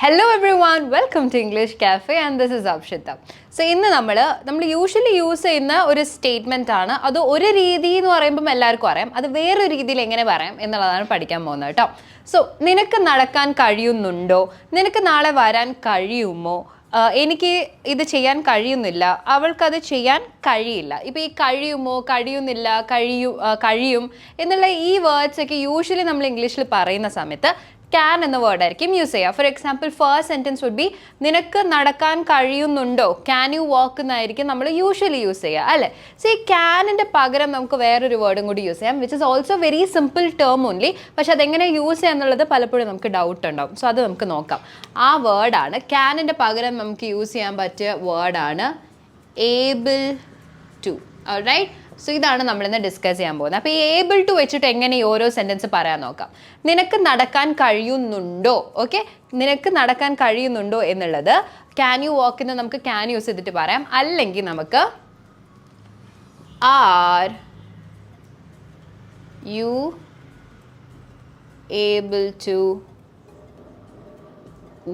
Hello everyone, welcome to English Cafe and this is Abshita. So ഇന്ന് നമ്മൾ usually use ചെയ്യുന്ന ഒരു statement ആണ്. അത് ഒരു രീതി എന്ന് പറയുമ്പോൾ എല്ലാവർക്കും അറിയാം, അത് വേറൊരു രീതിയിൽ എങ്ങനെ പറയാം എന്നുള്ളതാണ് പഠിക്കാൻ പോകുന്നത് കേട്ടോ. സോ നിനക്ക് നടക്കാൻ കഴിയുന്നുണ്ടോ, നിനക്ക് നാളെ വരാൻ കഴിയുമോ, എനിക്ക് ഇത് ചെയ്യാൻ കഴിയുന്നില്ല, അവൾക്കത് ചെയ്യാൻ കഴിയില്ല. ഇപ്പോൾ ഈ കഴിയുമോ, കഴിയുന്നില്ല, കഴിയും എന്നുള്ള ഈ വേർഡ്സ് ഒക്കെ യൂഷ്വലി നമ്മൾ ഇംഗ്ലീഷിൽ പറയുന്ന സമയത്ത് ക്യാൻ എന്ന വേർഡ് ആയിരിക്കും യൂസ് ചെയ്യുക. For example first sentence would be നിനക്ക് നടക്കാൻ കഴിയുന്നുണ്ടോ, ക്യാൻ യു വാക്ക് എന്നായിരിക്കും നമ്മൾ യൂഷ്വലി യൂസ് ചെയ്യുക അല്ലേ. സോ ഈ ക്യാനിൻ്റെ പകരം നമുക്ക് വേറൊരു വേർഡും കൂടി യൂസ് ചെയ്യാം, which is also very simple term only. പക്ഷെ അതെങ്ങനെ യൂസ് ചെയ്യുക എന്നുള്ളത് പലപ്പോഴും നമുക്ക് ഡൗട്ട് ഉണ്ടാവും. സോ അത് നമുക്ക് നോക്കാം. ആ വേർഡാണ് ക്യാനിൻ്റെ പകരം നമുക്ക് യൂസ് ചെയ്യാൻ പറ്റിയ വേർഡാണ് ഏബിൾ ടു. റൈറ്റ്. സോ ഇതാണ് നമ്മളിന്ന് ഡിസ്കസ് ചെയ്യാൻ പോകുന്നത്. അപ്പോൾ ഈ ഏബിൾ ടു വെച്ചിട്ട് എങ്ങനെ ഈ ഓരോ സെൻറ്റൻസ് പറയാൻ നോക്കാം. നിനക്ക് നടക്കാൻ കഴിയുന്നുണ്ടോ, ഓക്കെ, നിനക്ക് നടക്കാൻ കഴിയുന്നുണ്ടോ എന്നുള്ളത് ക്യാൻ യു വാക്ക് എന്ന് നമുക്ക് ക്യാൻ യൂസ് ചെയ്തിട്ട് പറയാം. അല്ലെങ്കിൽ നമുക്ക് are you able to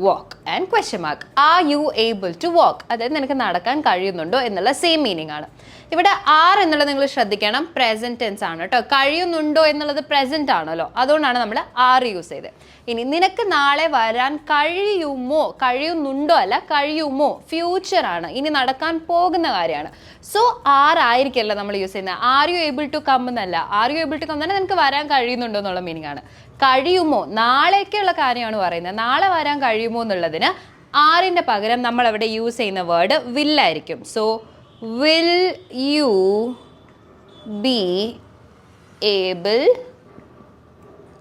walk and question mark. Are you able to walk? അതായത് നിനക്ക് നടക്കാൻ കഴിയുന്നുണ്ടോ എന്നുള്ള സെയിം മീനിങ് ആണ്. ഇവിടെ ആർ എന്നുള്ളത് നിങ്ങൾ ശ്രദ്ധിക്കണം, പ്രസന്റ് ടെൻസ് ആണ് കേട്ടോ. കഴിയുന്നുണ്ടോ എന്നുള്ളത് പ്രസന്റ് ആണല്ലോ, അതുകൊണ്ടാണ് നമ്മൾ ആർ യൂസ് ചെയ്തത്. ഇനി നിനക്ക് നാളെ വരാൻ കഴിയുമോ, കഴിയുന്നുണ്ടോ അല്ല, കഴിയുമോ ഫ്യൂച്ചർ ആണ്, ഇനി നടക്കാൻ പോകുന്ന കാര്യമാണ്. സോ ആർ ആയിരിക്കല്ല നമ്മൾ യൂസ് ചെയ്യുന്നത്. Are you able to come എന്നല്ല, are you able to come തന്നെ നിനക്ക് വരാൻ കഴിയുന്നുണ്ടോ എന്നുള്ള മീനിങ് ആണ്. കഴിയുമോ, നാളേക്കുള്ള കാര്യമാണ് പറയുന്നത്. നാളെ വരാൻ കഴിയുമോ എന്നുള്ളതിന് ആറിൻ്റെ പകരം നമ്മൾ അവിടെ യൂസ് ചെയ്യുന്ന വേർഡ് വില്ലായിരിക്കും. So will you be able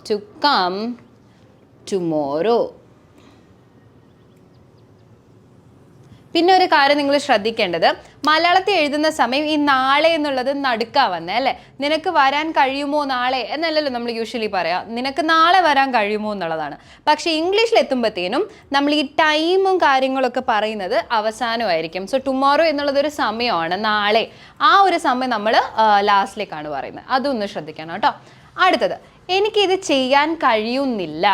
to come tomorrow. പിന്നെ ഒരു കാര്യം നിങ്ങൾ ശ്രദ്ധിക്കേണ്ടത്, മലയാളത്തിൽ എഴുതുന്ന സമയം ഈ നാളെ എന്നുള്ളത് നടുക്കാ വന്നേ അല്ലേ. നിനക്ക് വരാൻ കഴിയുമോ നാളെ എന്നല്ലല്ലോ നമ്മൾ യൂഷ്വലി പറയാം, നിനക്ക് നാളെ വരാൻ കഴിയുമോ എന്നുള്ളതാണ്. പക്ഷേ ഇംഗ്ലീഷിൽ എത്തുമ്പോഴത്തേനും നമ്മൾ ഈ ടൈമും കാര്യങ്ങളൊക്കെ പറയുന്നത് അവസാനമായിരിക്കും. സോ ടുമോറോ എന്നുള്ളതൊരു സമയമാണ്, നാളെ, ആ ഒരു സമയം നമ്മൾ ലാസ്റ്റിലേക്കാണ് പറയുന്നത്. അതൊന്ന് ശ്രദ്ധിക്കണം കേട്ടോ. അടുത്തത്, എനിക്കിത് ചെയ്യാൻ കഴിയുന്നില്ല.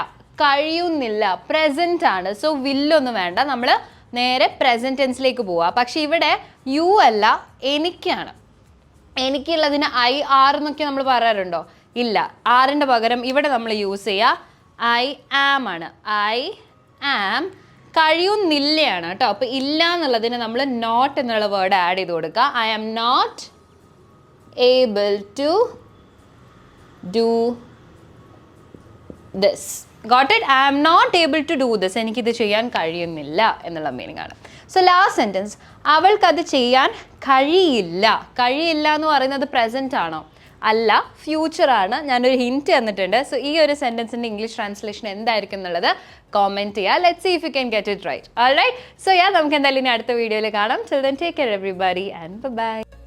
കഴിയുന്നില്ല പ്രസന്റ് ആണ്. സോ വില്ലൊന്നും വേണ്ട, നമ്മൾ നേരെ പ്രസന്റ് ടെൻസിലേക്ക് പോവുക. പക്ഷെ ഇവിടെ യു അല്ല, എനിക്കാണ്. എനിക്കുള്ളതിന് ഐ ആർ എന്നൊക്കെ നമ്മൾ പറയാറുണ്ടോ? ഇല്ല. ആറിൻ്റെ പകരം ഇവിടെ നമ്മൾ യൂസ് ചെയ്യുക ഐ ആം ആണ്. I am. കഴിയുന്നില്ലയാണ് കേട്ടോ. അപ്പോൾ ഇല്ല എന്നുള്ളതിന് നമ്മൾ നോട്ട് എന്നുള്ള വേർഡ് ആഡ് ചെയ്ത് കൊടുക്കുക. I am not able to do this. Got it? I am not able to do this. എനിക്കിത് ചെയ്യാൻ കഴിയുന്നില്ല എന്നുള്ള മീനിങ് ആണ്. സോ ലാസ്റ്റ് സെൻറ്റൻസ്, അവൾക്കത് ചെയ്യാൻ കഴിയില്ല. കഴിയില്ല എന്ന് പറയുന്നത് പ്രസന്റ് ആണോ? അല്ല, ഫ്യൂച്ചർ ആണ്. ഞാനൊരു ഹിൻറ്റ് തന്നിട്ടുണ്ട്. സോ ഈ ഒരു സെൻറ്റൻസിൻ്റെ ഇംഗ്ലീഷ് ട്രാൻസ്ലേഷൻ എന്തായിരിക്കും എന്നുള്ളത് കോമെൻറ്റ് ചെയ്യുക. Let's see if you can get it right. Alright. So നമുക്ക് എന്തായാലും ഇനി അടുത്ത വീഡിയോയിൽ കാണാം. Till then, take care everybody and bye bye.